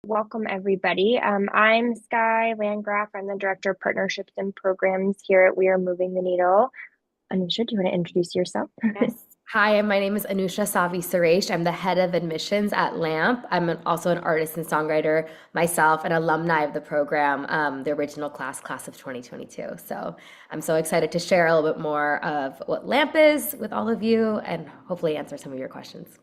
Welcome, everybody. I'm Sky Landgraf. I'm the Director of Partnerships and Programs here at We Are Moving the Needle. Anisha, do you want to introduce yourself? Yes. Hi, my name is Anusha Savi Suresh. I'm the head of admissions at LAMP. Also an artist and songwriter myself, an alumni of the program, the original class of 2022. So I'm so excited to share a little bit more of what LAMP is with all of you and hopefully answer some of your questions.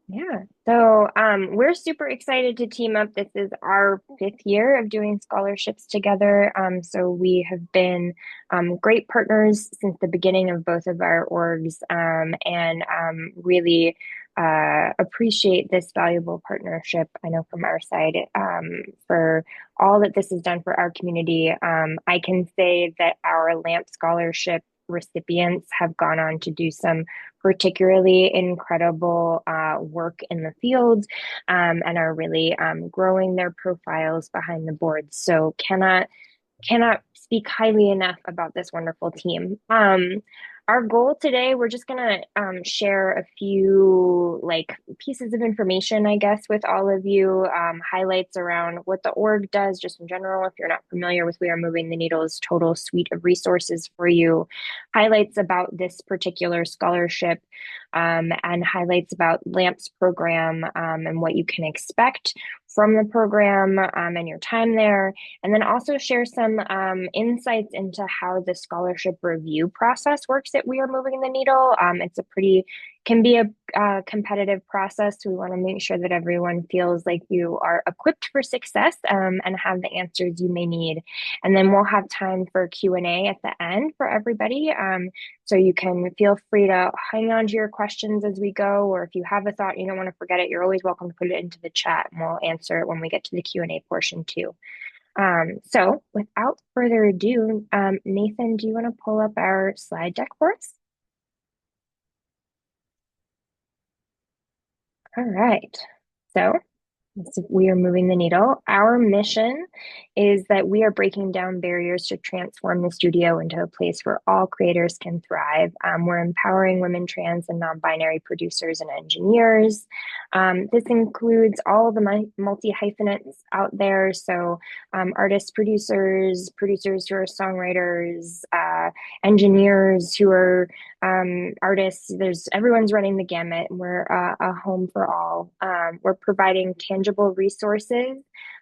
Yeah, so we're super excited to team up. This is our fifth year of doing scholarships together. So we have been great partners since the beginning of both of our orgs, and really appreciate this valuable partnership. I know from our side, for all that this has done for our community. I can say that our LAMP scholarship recipients have gone on to do some particularly incredible work in the field, and are really growing their profiles behind the boards. So cannot speak highly enough about this wonderful team. Our goal today, we're just gonna share a few like pieces of information, I guess, with all of you, highlights around what the org does, just in general. If you're not familiar with We Are Moving the Needle's total suite of resources for you, highlights about this particular scholarship, and highlights about LAMP's program, and what you can expect from the program, and your time there, and then also share some insights into how the scholarship review process works at We Are Moving the Needle. It's a pretty, can be a competitive process. So we want to make sure that everyone feels like you are equipped for success, and have the answers you may need. And then we'll have time for Q&A at the end for everybody. So you can feel free to hang on to your questions as we go, or if you have a thought, you don't want to forget it, you're always welcome to put it into the chat and we'll answer it when we get to the Q&A portion too. So without further ado, Nathan, do you want to pull up our slide deck for us? All right. So We Are Moving the Needle. Our mission is that we are breaking down barriers to transform the studio into a place where all creators can thrive. We're empowering women, trans, and non-binary producers and engineers. This includes all the multi-hyphenates out there. So artists, producers who are songwriters, engineers who are artists. There's everyone's running the gamut. We're a home for all. We're providing tangible resources,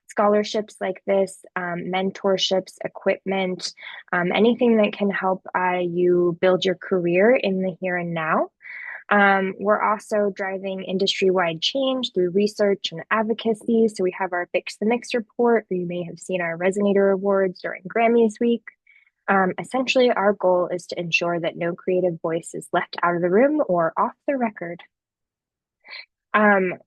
scholarships like this, mentorships, equipment, anything that can help you build your career in the here and now. We're also driving industry-wide change through research and advocacy. So we have our Fix the Mix report, or you may have seen our Resonator Awards during Grammys week. Essentially, our goal is to ensure that no creative voice is left out of the room or off the record.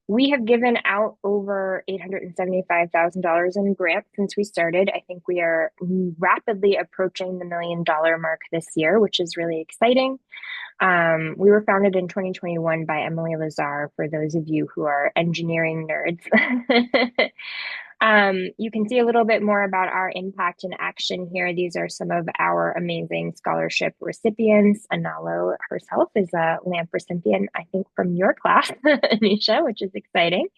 We have given out over $875,000 in grants since we started. I think we are rapidly approaching the $1 million mark this year, which is really exciting. We were founded in 2021 by Emily Lazar, for those of you who are engineering nerds. You can see a little bit more about our impact and action here. These are some of our amazing scholarship recipients. Analo herself is a LAMP recipient, I think, from your class, Anisha, which is exciting.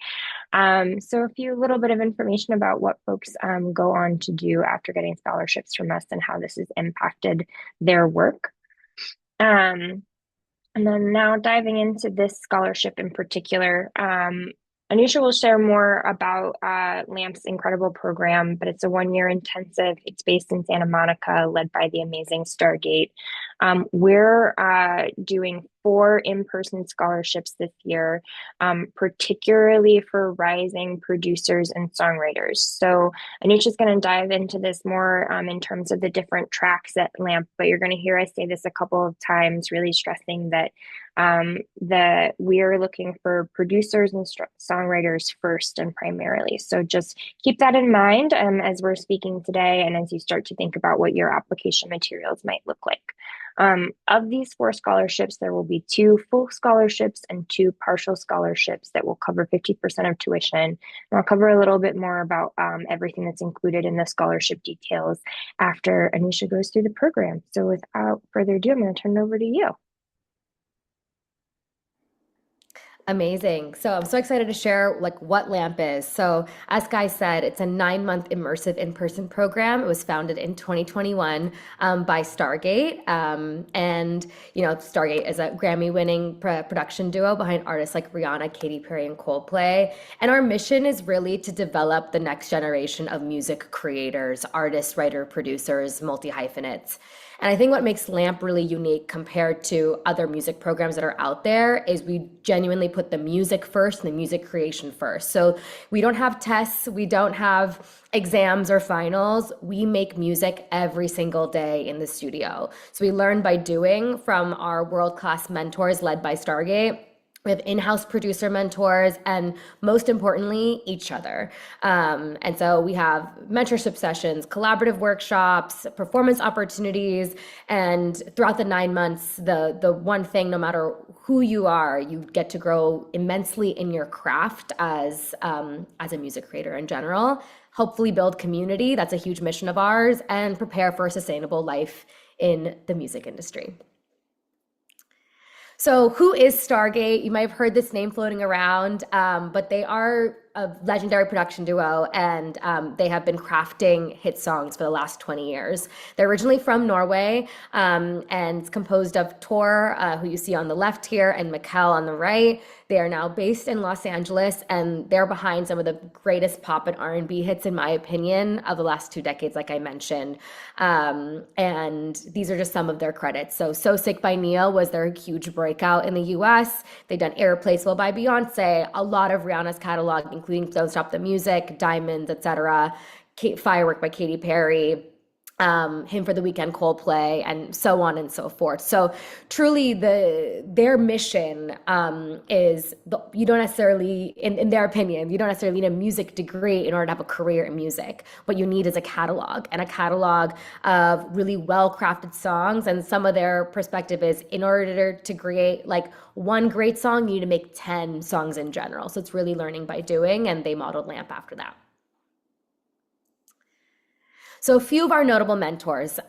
So a few little bit of information about what folks go on to do after getting scholarships from us and how this has impacted their work. And then now diving into this scholarship in particular, Anisha will share more about LAMP's incredible program, but it's a 1-year intensive. It's based in Santa Monica, led by the amazing Stargate. We're doing 4 in-person scholarships this year, particularly for rising producers and songwriters. So Anisha's going to dive into this more in terms of the different tracks at LAMP, but you're going to hear us say this a couple of times, really stressing that we are looking for producers and songwriters first and primarily. So just keep that in mind as we're speaking today and as you start to think about what your application materials might look like. Of these 4 scholarships, there will be 2 full scholarships and 2 partial scholarships that will cover 50% of tuition. And I'll cover a little bit more about everything that's included in the scholarship details after Anisha goes through the program. So without further ado, I'm going to turn it over to you. Amazing. So I'm so excited to share like what LAMP is. So as Guy said, it's a 9-month immersive in-person program. It was founded in 2021 by Stargate. And Stargate is a Grammy-winning production duo behind artists like Rihanna, Katy Perry, and Coldplay. And our mission is really to develop the next generation of music creators, artists, writer, producers, multi-hyphenates. And I think what makes LAMP really unique compared to other music programs that are out there is we genuinely put the music first and the music creation first. So we don't have tests, we don't have exams or finals. We make music every single day in the studio. So we learn by doing from our world-class mentors led by Stargate. We have in-house producer mentors and most importantly, each other. And so we have mentorship sessions, collaborative workshops, performance opportunities, and throughout the 9 months, the one thing, no matter who you are, you get to grow immensely in your craft as a music creator in general, hopefully build community, that's a huge mission of ours, and prepare for a sustainable life in the music industry. So who is Stargate? You might have heard this name floating around, but they are a legendary production duo, and they have been crafting hit songs for the last 20 years. They're originally from Norway, and it's composed of Tor, who you see on the left here, and Mikkel on the right. They are now based in Los Angeles, and they're behind some of the greatest pop and R&B hits, in my opinion, of the last 2 decades, like I mentioned. And these are just some of their credits. So Sick by Neil was their huge breakout in the US. They've done Irreplaceable by Beyonce, a lot of Rihanna's catalog, including Don't Stop the Music, Diamonds, etc., Firework by Katy Perry, Him for the Weekend, Coldplay, and so on and so forth. So truly their mission you don't necessarily, in their opinion, you don't necessarily need a music degree in order to have a career in music. What you need is a catalog, and a catalog of really well-crafted songs. And some of their perspective is, in order to create like one great song, you need to make 10 songs in general. So it's really learning by doing, and they modeled LAMP after that. So a few of our notable mentors.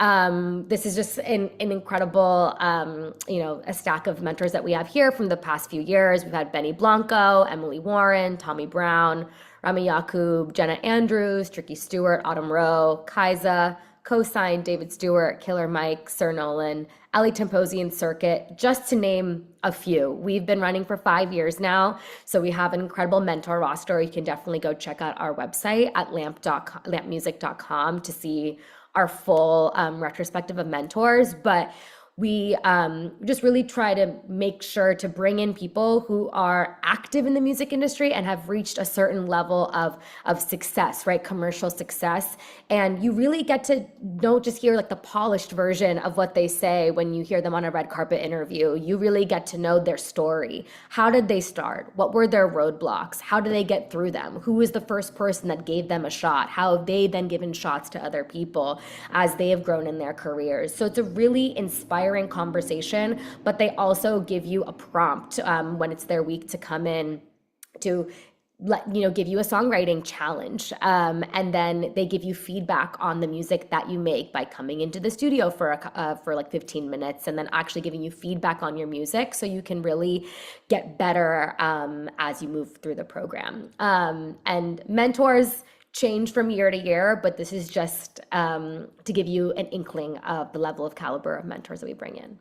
This is just an incredible, a stack of mentors that we have here from the past few years. We've had Benny Blanco, Emily Warren, Tommy Brown, Rami Yacoub, Jenna Andrews, Tricky Stewart, Autumn Rowe, Kaisa, Cosign, David Stewart, Killer Mike, Sir Nolan, Ali Temposian Circuit, just to name a few. We've been running for 5 years now, so we have an incredible mentor roster. You can definitely go check out our website at lampmusic.com to see our full retrospective of mentors. But we just really try to make sure to bring in people who are active in the music industry and have reached a certain level of success, right? Commercial success. And you really get to don't just hear like the polished version of what they say when you hear them on a red carpet interview. You really get to know their story. How did they start? What were their roadblocks? How did they get through them? Who was the first person that gave them a shot? How have they then given shots to other people as they have grown in their careers? So it's a really inspiring conversation, but they also give you a prompt when it's their week to come in to give you a songwriting challenge, and then they give you feedback on the music that you make by coming into the studio for like 15 minutes, and then actually giving you feedback on your music so you can really get better as you move through the program. And mentors change from year to year, but this is just to give you an inkling of the level of caliber of mentors that we bring in.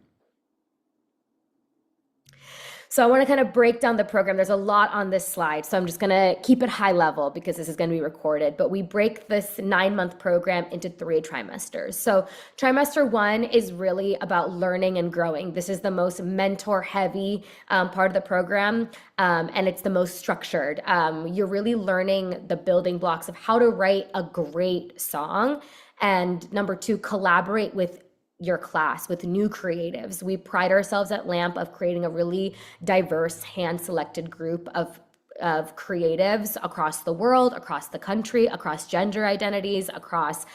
So I want to kind of break down the program. There's a lot on this slide, so I'm just going to keep it high level because this is going to be recorded. But we break this 9-month program into 3 trimesters. So trimester 1 is really about learning and growing. This is the most mentor-heavy part of the program, and it's the most structured. You're really learning the building blocks of how to write a great song, and number 2, collaborate with your class, with new creatives. We pride ourselves at LAMP of creating a really diverse, hand-selected group of creatives across the world, across the country, across gender identities, across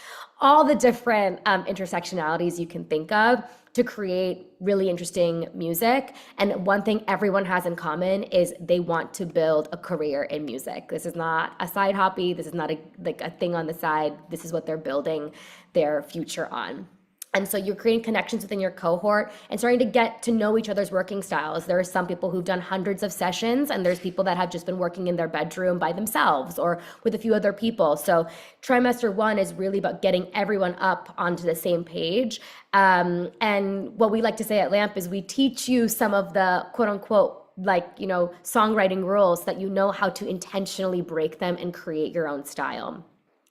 all the different intersectionalities you can think of to create really interesting music. And one thing everyone has in common is they want to build a career in music. This is not a side hobby. This is not a thing on the side. This is what they're building their future on. And so you're creating connections within your cohort and starting to get to know each other's working styles. There are some people who've done hundreds of sessions, and there's people that have just been working in their bedroom by themselves or with a few other people. So trimester one is really about getting everyone up onto the same page. And what we like to say at LAMP is we teach you some of the quote unquote songwriting rules, that you know how to intentionally break them and create your own style.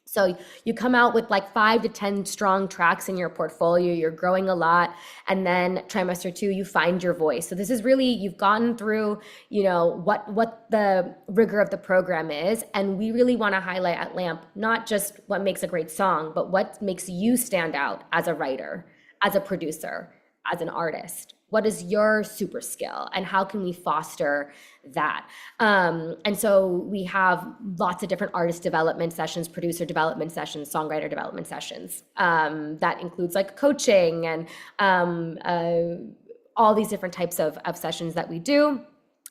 So you come out with like 5 to 10 strong tracks in your portfolio, you're growing a lot. And then trimester 2, you find your voice. So this is really, you've gotten through, what the rigor of the program is. And we really want to highlight at LAMP, not just what makes a great song, but what makes you stand out as a writer, as a producer, as an artist. What is your super skill, and how can we foster that? And so we have lots of different artist development sessions, producer development sessions, songwriter development sessions. That includes like coaching and all these different types of sessions that we do.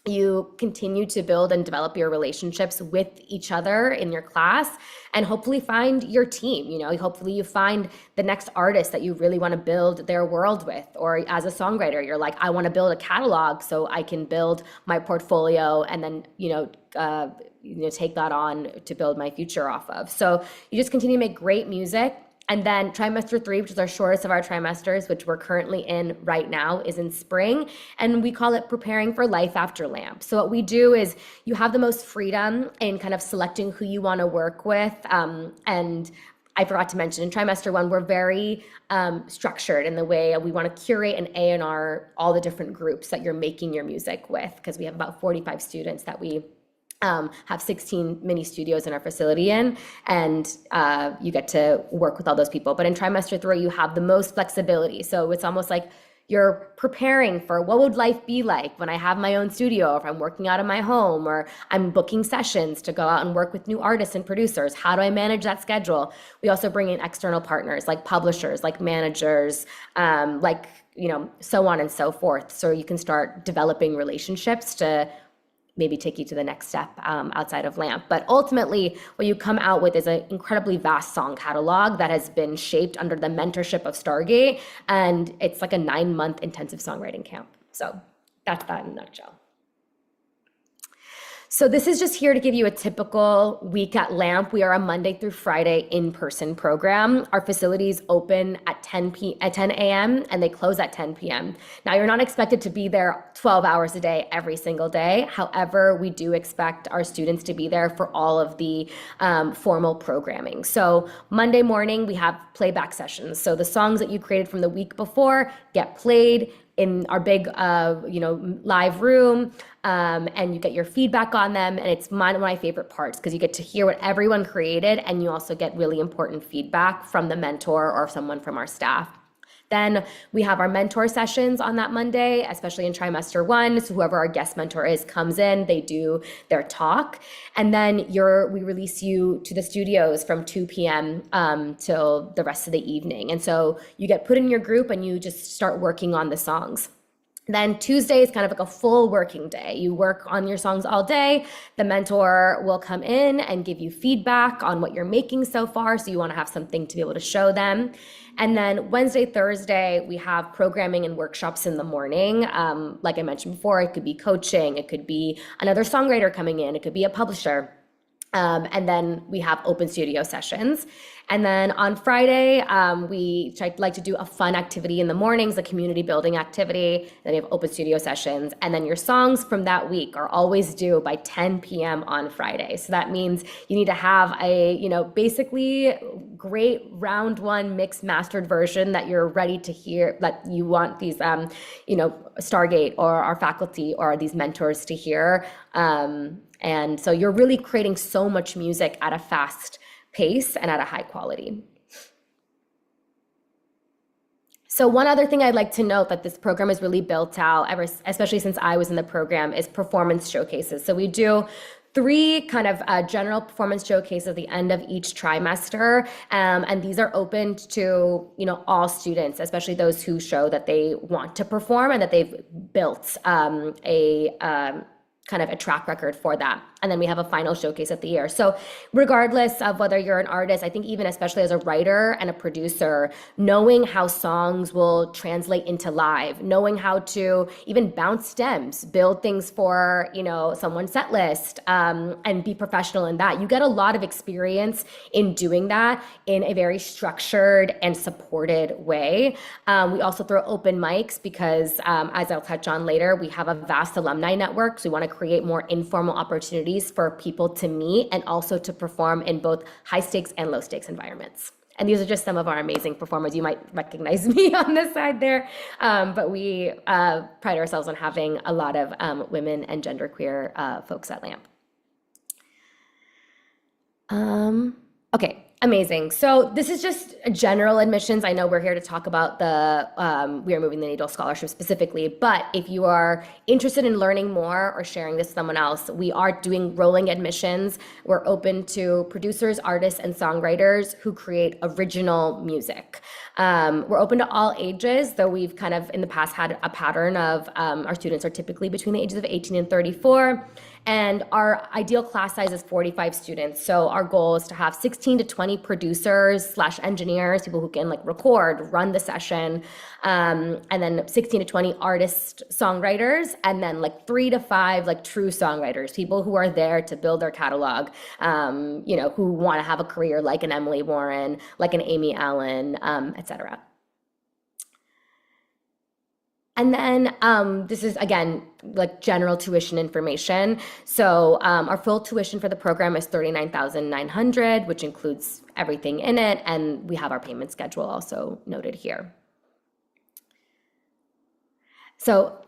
You continue to build and develop your relationships with each other in your class, and hopefully find your team. Hopefully you find the next artist that you really want to build their world with. Or as a songwriter, you're like, I want to build a catalog so I can build my portfolio and then, take that on to build my future off of. So you just continue to make great music. And then trimester 3, which is our shortest of our trimesters, which we're currently in right now, is in spring. And we call it preparing for life after LAMP. So what we do is you have the most freedom in kind of selecting who you want to work with. And I forgot to mention, in trimester 1, we're very structured in the way we want to curate and A&R all the different groups that you're making your music with, because we have about 45 students that we have 16 mini studios in our facility and you get to work with all those people. But in trimester 3, you have the most flexibility. So it's almost like you're preparing for what would life be like when I have my own studio, if I'm working out of my home, or I'm booking sessions to go out and work with new artists and producers. How do I manage that schedule? We also bring in external partners like publishers, like managers, so on and so forth. So you can start developing relationships to maybe take you to the next step outside of LAMP. But ultimately, what you come out with is an incredibly vast song catalog that has been shaped under the mentorship of Stargate. And it's like a 9-month intensive songwriting camp. So that's that in a nutshell. So this is just here to give you a typical week at LAMP. We are a Monday through Friday in-person program. Our facilities open at 10 a.m. and they close at 10 p.m. Now, you're not expected to be there 12 hours a day every single day. However, we do expect our students to be there for all of the formal programming. So Monday morning, we have playback sessions. So the songs that you created from the week before get played in our big, live room, and you get your feedback on them. And it's one of my favorite parts, because you get to hear what everyone created, and you also get really important feedback from the mentor or someone from our staff. Then we have our mentor sessions on that Monday, especially in trimester 1. So whoever our guest mentor is comes in, they do their talk, and then we release you to the studios from 2 p.m. Till the rest of the evening. And so you get put in your group and you just start working on the songs. Then Tuesday is kind of like a full working day. You work on your songs all day. The mentor will come in and give you feedback on what you're making so far. So you want to have something to be able to show them. And then Wednesday, Thursday, we have programming and workshops in the morning. Like I mentioned before, it could be coaching. It could be another songwriter coming in. It could be a publisher. And then we have open studio sessions. And then on Friday, we like to do a fun activity in the mornings, a community building activity. Then we have open studio sessions. And then your songs from that week are always due by 10 p.m. on Friday. So that means you need to have a, basically great round 1 mixed mastered version that you're ready to hear, that you want these, Stargate or our faculty or these mentors to hear. And so you're really creating so much music at a fast pace and at a high quality. So one other thing I'd like to note that this program is really built out, especially since I was in the program, is performance showcases. So we do 3 kind of general performance showcases at the end of each trimester, and these are open to all students, especially those who show that they want to perform and that they've built a kind of a track record for that. And then we have a final showcase at the year. So regardless of whether you're an artist, I think even especially as a writer and a producer, knowing how songs will translate into live, knowing how to even bounce stems, build things for, someone's set list, and be professional in that. You get a lot of experience in doing that in a very structured and supported way. We also throw open mics because, as I'll touch on later, we have a vast alumni network. So we want to create more informal opportunities for people to meet and also to perform in both high stakes and low stakes environments. And these are just some of our amazing performers. You might recognize me on this side there, but we pride ourselves on having a lot of women and genderqueer folks at LAMP. Okay, amazing. So this is just general admissions. I know we're here to talk about the We Are Moving the Needle scholarship specifically, but if you are interested in learning more or sharing this with someone else, we are doing rolling admissions. We're open to producers, artists, and songwriters who create original music. We're open to all ages, though we've kind of in the past had a pattern of our students are typically between the ages of 18 and 34. And our ideal class size is 45 students. So our goal is to have 16 to 20 producers/engineers, people who can record, run the session, and then 16 to 20 artist songwriters, and then 3 to 5 true songwriters, people who are there to build their catalog, who want to have a career like an Emily Warren, like an Amy Allen, etc. And then this is, again, general tuition information. So our full tuition for the program is $39,900, which includes everything in it. And we have our payment schedule also noted here. So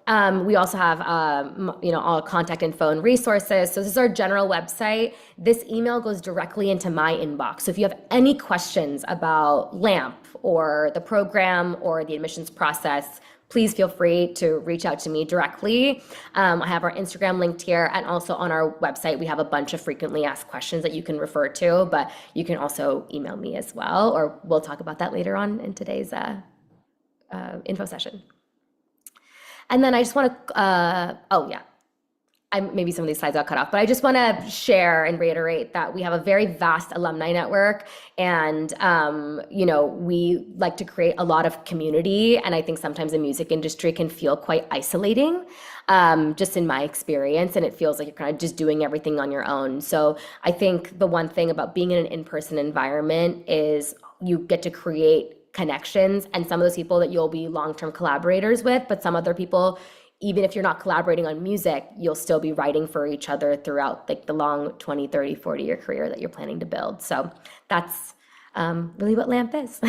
we also have, all contact info and resources. So this is our general website. This email goes directly into my inbox. So if you have any questions about LAMP or the program or the admissions process, please feel free to reach out to me directly. I have our Instagram linked here, and also on our website, we have a bunch of frequently asked questions that you can refer to, but you can also email me as well, or we'll talk about that later on in today's info session. And then I just want to, maybe some of these slides got cut off, but I just want to share and reiterate that we have a very vast alumni network, and we like to create a lot of community. And I think sometimes the music industry can feel quite isolating, just in my experience, and it feels like you're kind of just doing everything on your own. So I think the one thing about being in an in-person environment is you get to create connections, and some of those people that you'll be long-term collaborators with, but some other people, even if you're not collaborating on music, you'll still be writing for each other throughout the long 20, 30, 40-year career that you're planning to build. So that's really what LAMP is.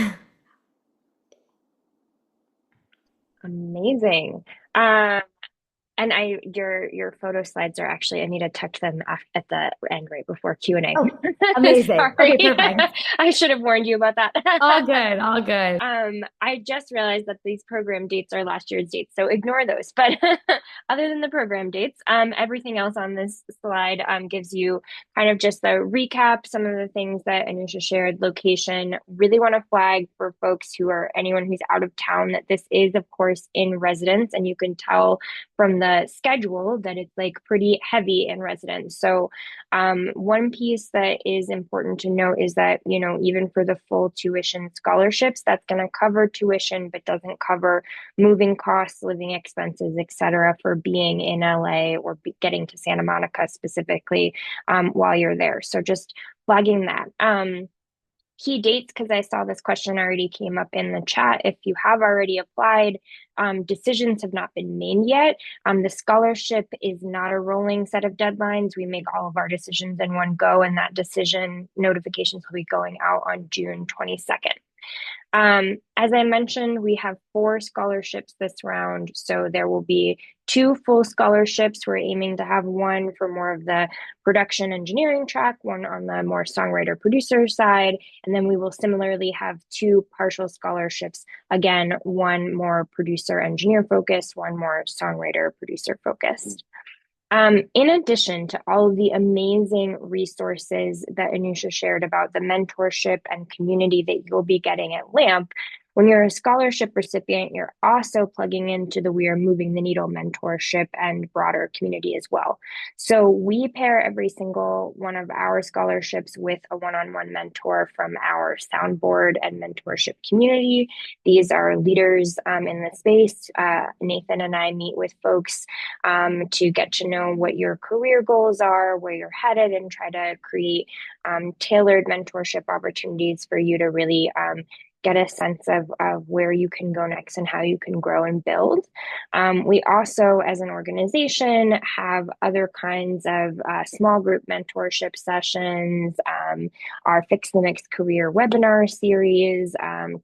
Amazing. And your photo slides are actually, I need to touch them at the end right before Q&A. Oh, amazing. Sorry. Okay, perfect. I should have warned you about that. All good, all good. I just realized that these program dates are last year's dates, so ignore those. But other than the program dates, everything else on this slide gives you kind of just the recap, some of the things that Anusha shared, location. Really want to flag for folks anyone who's out of town, that this is, of course, in residence, and you can tell from the schedule that it's pretty heavy in residence. So one piece that is important to note is that, even for the full tuition scholarships, that's going to cover tuition, but doesn't cover moving costs, living expenses, etc., for being in LA or getting to Santa Monica specifically while you're there. So just flagging that. Key dates, because I saw this question already came up in the chat. If you have already applied, decisions have not been made yet. The scholarship is not a rolling set of deadlines. We make all of our decisions in one go, and that decision notifications will be going out on June 22nd. As I mentioned, we have 4 scholarships this round, so there will be 2 full scholarships. We're aiming to have one for more of the production engineering track, one on the more songwriter producer side, and then we will similarly have 2 partial scholarships. Again, one more producer engineer focused, one more songwriter producer focused. In addition to all of the amazing resources that Anusha shared about the mentorship and community that you'll be getting at LAMP, When you're a scholarship recipient, you're also plugging into the We Are Moving the Needle mentorship and broader community as well. So we pair every single one of our scholarships with a one-on-one mentor from our soundboard and mentorship community. These are leaders in the space. Nathan and I meet with folks to get to know what your career goals are, where you're headed, and try to create tailored mentorship opportunities for you to really get a sense of where you can go next and how you can grow and build. We also, as an organization, have other kinds of small group mentorship sessions, our Fix the Mix career webinar series,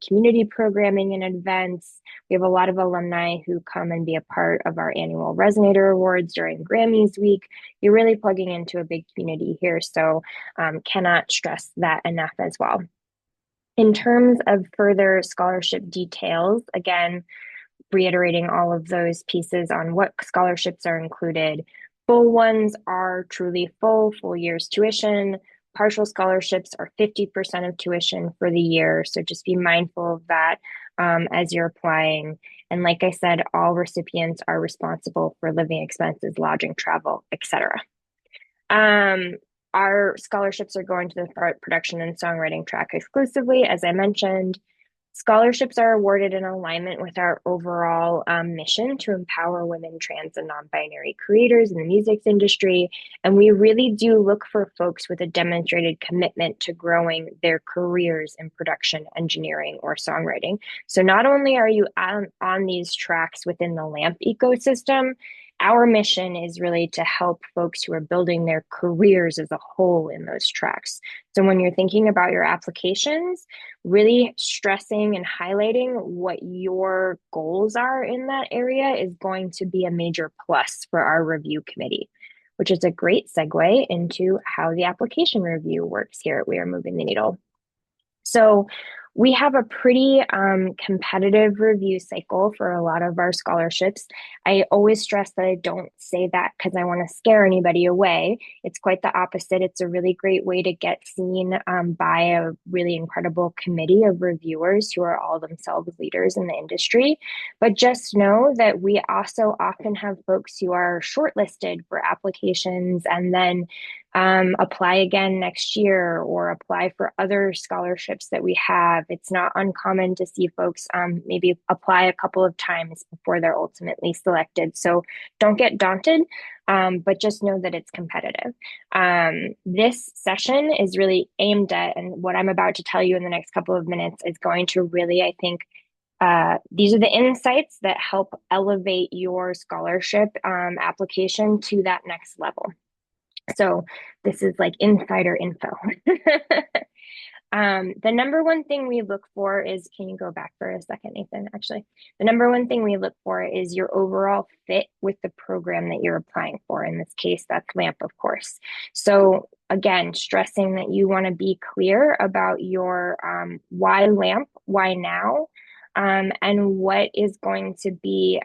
community programming and events. We have a lot of alumni who come and be a part of our annual Resonator Awards during Grammys week. You're really plugging into a big community here, so cannot stress that enough as well. In terms of further scholarship details, again, reiterating all of those pieces on what scholarships are included. Full ones are truly full year's tuition. Partial scholarships are 50% of tuition for the year. So just be mindful of that as you're applying. And like I said, all recipients are responsible for living expenses, lodging, travel, etc. Our scholarships are going to the production and songwriting track exclusively, as I mentioned. Scholarships are awarded in alignment with our overall mission to empower women, trans, and non-binary creators in the music industry. And we really do look for folks with a demonstrated commitment to growing their careers in production, engineering, or songwriting. So not only are you on these tracks within the LAMP ecosystem, our mission is really to help folks who are building their careers as a whole in those tracks. So when you're thinking about your applications, really stressing and highlighting what your goals are in that area is going to be a major plus for our review committee, which is a great segue into how the application review works here at We Are Moving the Needle. So we have a pretty competitive review cycle for a lot of our scholarships. I always stress that I don't say that because I want to scare anybody away. It's quite the opposite. It's a really great way to get seen by a really incredible committee of reviewers who are all themselves leaders in the industry. But just know that we also often have folks who are shortlisted for applications and then apply again next year or apply for other scholarships that we have. It's not uncommon to see folks maybe apply a couple of times before they're ultimately selected. So don't get daunted, but just know that it's competitive. This session is really aimed at, and what I'm about to tell you in the next couple of minutes is going to really, I think, these are the insights that help elevate your scholarship application to that next level. So this is like insider info. The number one thing we look for is, can you go back for a second, Nathan? Actually, the number one thing we look for is your overall fit with the program that you're applying for. In this case, that's LAMP, of course. So again, stressing that you want to be clear about your why LAMP, why now, and what is going to be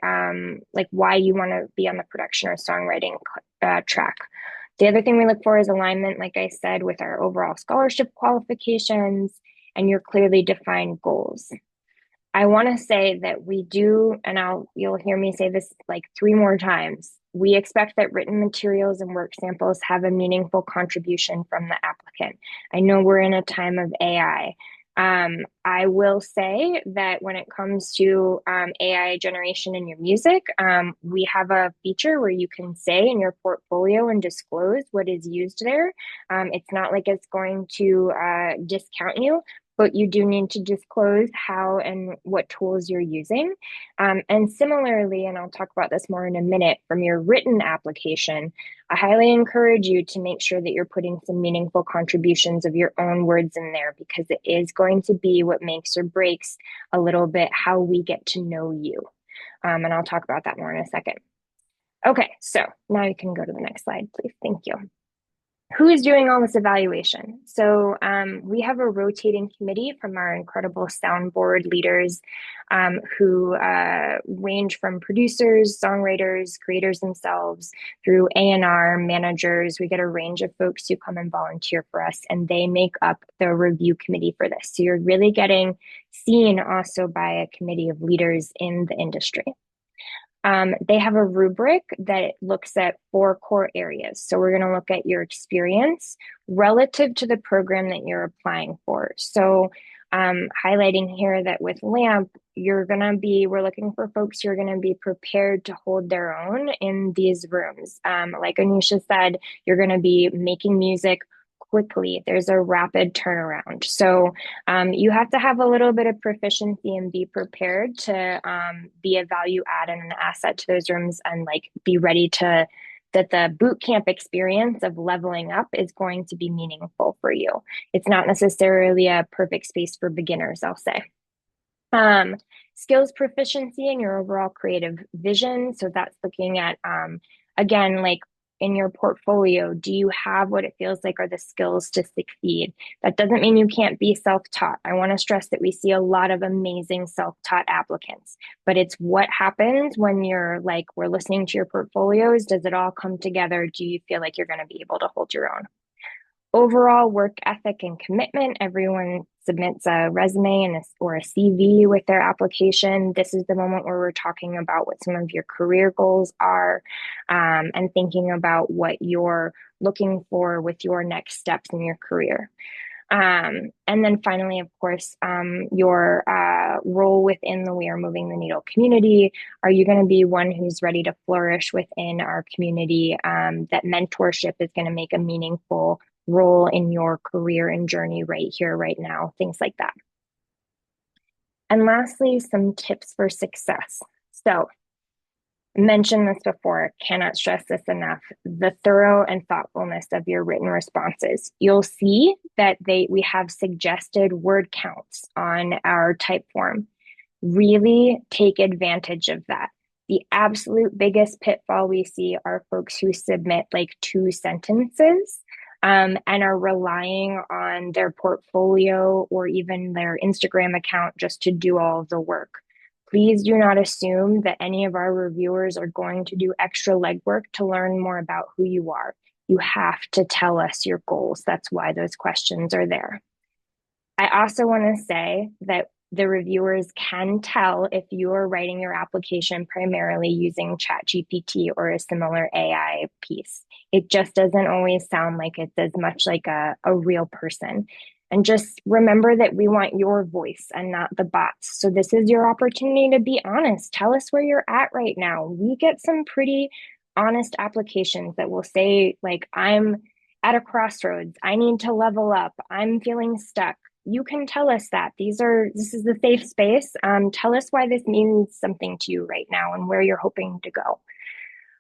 like why you want to be on the production or songwriting track. The other thing we look for is alignment, like I said, with our overall scholarship qualifications and your clearly defined goals. I want to say that we do, and you'll hear me say this like 3 more times. We expect that written materials and work samples have a meaningful contribution from the applicant. I know we're in a time of AI. I will say that when it comes to AI generation in your music, we have a feature where you can say in your portfolio and disclose what is used there. It's not like it's going to discount you, but you do need to disclose how and what tools you're using. And similarly, and I'll talk about this more in a minute, from your written application, I highly encourage you to make sure that you're putting some meaningful contributions of your own words in there, because it is going to be what makes or breaks a little bit how we get to know you. And I'll talk about that more in a second. Okay, so now you can go to the next slide, please. Thank you. who is doing all this evaluation? So we have a rotating committee from our incredible soundboard leaders who range from producers, songwriters, creators themselves, through A&R managers. We get a range of folks who come and volunteer for us, and they make up the review committee for this. So you're really getting seen also by a committee of leaders in the industry. They have a rubric that looks at four core areas. So we're going to look at your experience relative to the program that you're applying for. So highlighting here that with LAMP, we're looking for folks who are going to be prepared to hold their own in these rooms. Like Anusha said, you're going to be making music quickly. There's a rapid turnaround. So you have to have a little bit of proficiency and be prepared to be a value add and an asset to those rooms, and like be ready to that the boot camp experience of leveling up is going to be meaningful for you. It's not necessarily a perfect space for beginners, I'll say. Skills proficiency and your overall creative vision. So that's looking at, again, like in your portfolio, do you have what it feels like are the skills to succeed? That doesn't mean you can't be self-taught. I want to stress that we see a lot of amazing self-taught applicants, but it's what happens when you're like, we're listening to your portfolios. Does it all come together? Do you feel like you're going to be able to hold your own? Overall work ethic and commitment. Everyone submits a resume or a CV with their application. This is the moment where we're talking about what some of your career goals are, and thinking about what you're looking for with your next steps in your career. And then finally, of course, your role within the We Are Moving the Needle community. Are you going to be one who's ready to flourish within our community? That mentorship is going to make a meaningful role in your career and journey right here, right now, things like that. And lastly, some tips for success. So, mentioned this before, cannot stress this enough. The thorough and thoughtfulness of your written responses. You'll see that we have suggested word counts on our type form. Really take advantage of that. The absolute biggest pitfall we see are folks who submit like 2 sentences and are relying on their portfolio or even their Instagram account just to do all of the work. Please do not assume that any of our reviewers are going to do extra legwork to learn more about who you are. You have to tell us your goals. That's why those questions are there. I also want to say that the reviewers can tell if you are writing your application primarily using ChatGPT or a similar AI piece. It just doesn't always sound like it's as much like a real person. And just remember that we want your voice and not the bots. So this is your opportunity to be honest. Tell us where you're at right now. We get some pretty honest applications that will say, like, I'm at a crossroads. I need to level up. I'm feeling stuck. You can tell us that. This is the safe space. Tell us why this means something to you right now and where you're hoping to go.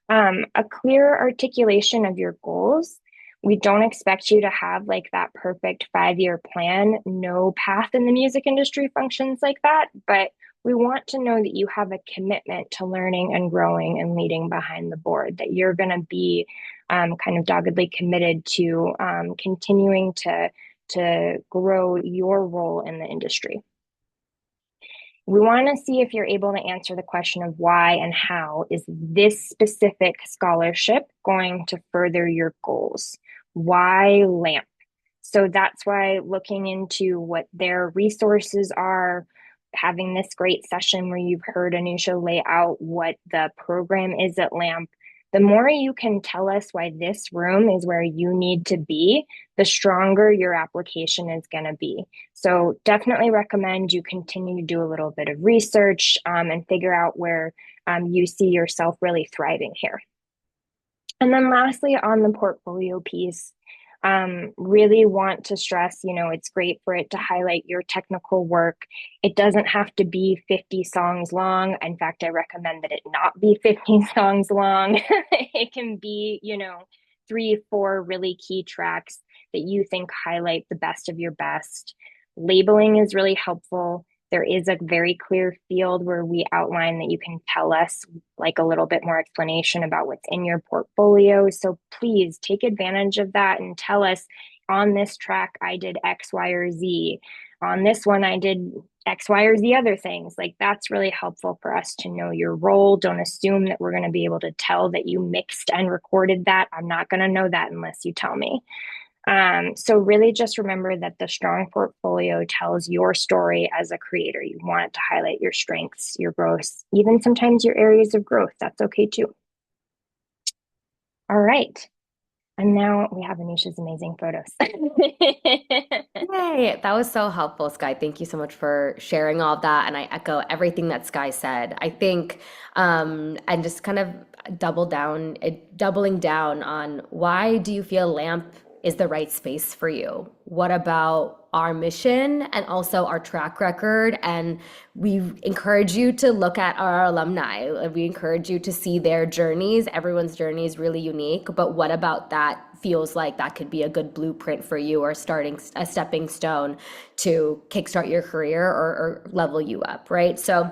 A clear articulation of your goals. We don't expect you to have like that perfect 5-year plan. No path in the music industry functions like that, but we want to know that you have a commitment to learning and growing and leading behind the board, that you're going to be kind of doggedly committed to continuing to grow your role in the industry. We want to see if you're able to answer the question of why and how is this specific scholarship going to further your goals? Why LAMP? So that's why looking into what their resources are, having this great session where you've heard Anusha lay out what the program is at LAMP, the more you can tell us why this room is where you need to be, the stronger your application is going to be. So definitely recommend you continue to do a little bit of research and figure out where you see yourself really thriving here. And then lastly, on the portfolio piece, really want to stress, it's great for it to highlight your technical work. It doesn't have to be 50 songs long. In fact, I recommend that it not be 50 songs long. It can be, 3-4 really key tracks that you think highlight the best of your best. Labeling is really helpful. There is a very clear field where we outline that you can tell us like a little bit more explanation about what's in your portfolio. So please take advantage of that and tell us, on this track, I did X, Y, or Z. On this one, I did X, Y, or Z other things. Like that's really helpful for us to know your role. Don't assume that we're going to be able to tell that you mixed and recorded that. I'm not going to know that unless you tell me. So really just remember that the strong portfolio tells your story as a creator. You want it to highlight your strengths, your growths, even sometimes your areas of growth. That's okay too. All right. And now we have Anusha's amazing photos. Yay, that was so helpful, Sky. Thank you so much for sharing all of that. And I echo everything that Sky said. I think, and just kind of doubling down on why do you feel LAMP is the right space for you? What about our mission and also our track record? And we encourage you to look at our alumni. We encourage you to see their journeys. Everyone's journey is really unique, but what about that feels like that could be a good blueprint for you or starting a stepping stone to kickstart your career or level you up, right? So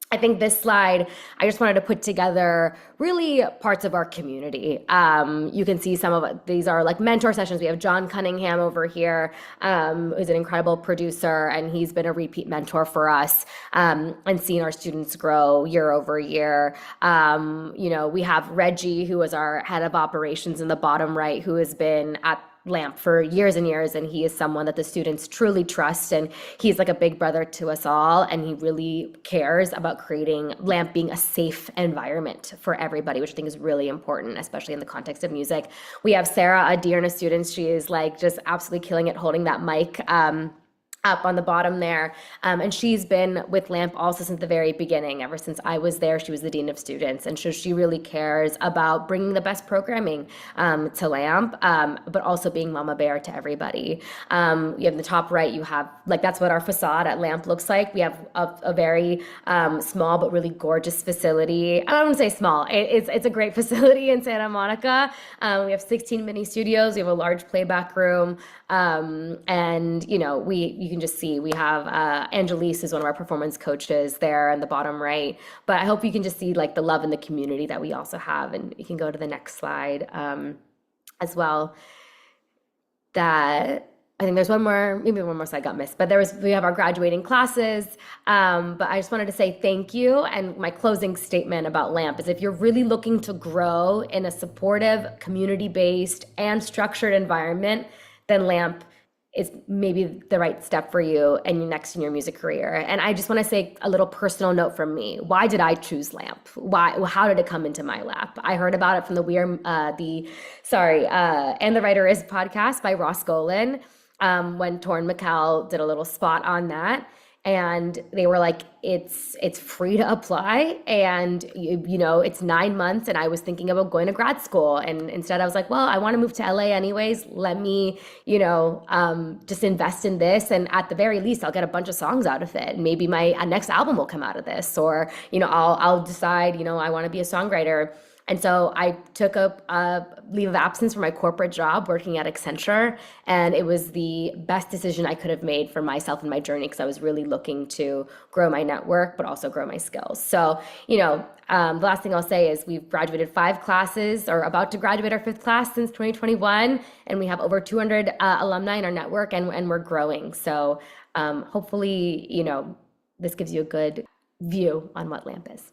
I think this slide, I just wanted to put together really parts of our community. You can see some of it. These are like mentor sessions. We have John Cunningham over here, who's an incredible producer, and he's been a repeat mentor for us, and seen our students grow year over year. We have Reggie, who is our head of operations in the bottom right, who has been at LAMP for years and years, and he is someone that the students truly trust, and he's like a big brother to us all, and he really cares about creating LAMP being a safe environment for everybody, which I think is really important, especially in the context of music. We have Sarah, a Dearna student. She is like just absolutely killing it holding that mic. Up on the bottom there. And she's been with LAMP also since the very beginning. Ever since I was there, she was the Dean of Students. And so she really cares about bringing the best programming to LAMP, but also being Mama Bear to everybody. You have in the top right, you have, like, that's what our facade at LAMP looks like. We have a very small but really gorgeous facility. I don't want to say small. It's a great facility in Santa Monica. We have 16 mini studios. We have a large playback room. And you can just see we have Angelise is one of our performance coaches there in the bottom right. But I hope you can just see like the love in the community that we also have. And you can go to the next slide as well. That I think there's maybe one more slide got missed, but we have our graduating classes. But I just wanted to say thank you. And my closing statement about LAMP is if you're really looking to grow in a supportive, community-based and structured environment, then LAMP is maybe the right step for you and next in your music career. And I just want to say a little personal note from me. Why did I choose LAMP? How did it come into my lap? I heard about it from And the Writer Is podcast by Ross Golan, when Torn McCall did a little spot on that. And they were like, it's free to apply, and it's 9 months. And I was thinking about going to grad school, and instead I was like, well, I want to move to LA anyways. Let me, just invest in this, and at the very least, I'll get a bunch of songs out of it. Maybe my next album will come out of this, or I'll decide, I want to be a songwriter. And so I took a leave of absence from my corporate job working at Accenture, and it was the best decision I could have made for myself and my journey, because I was really looking to grow my network, but also grow my skills. So, the last thing I'll say is we've graduated 5 classes, or about to graduate our 5th class since 2021, and we have over 200 alumni in our network, and we're growing. So hopefully, this gives you a good view on what LAMP is.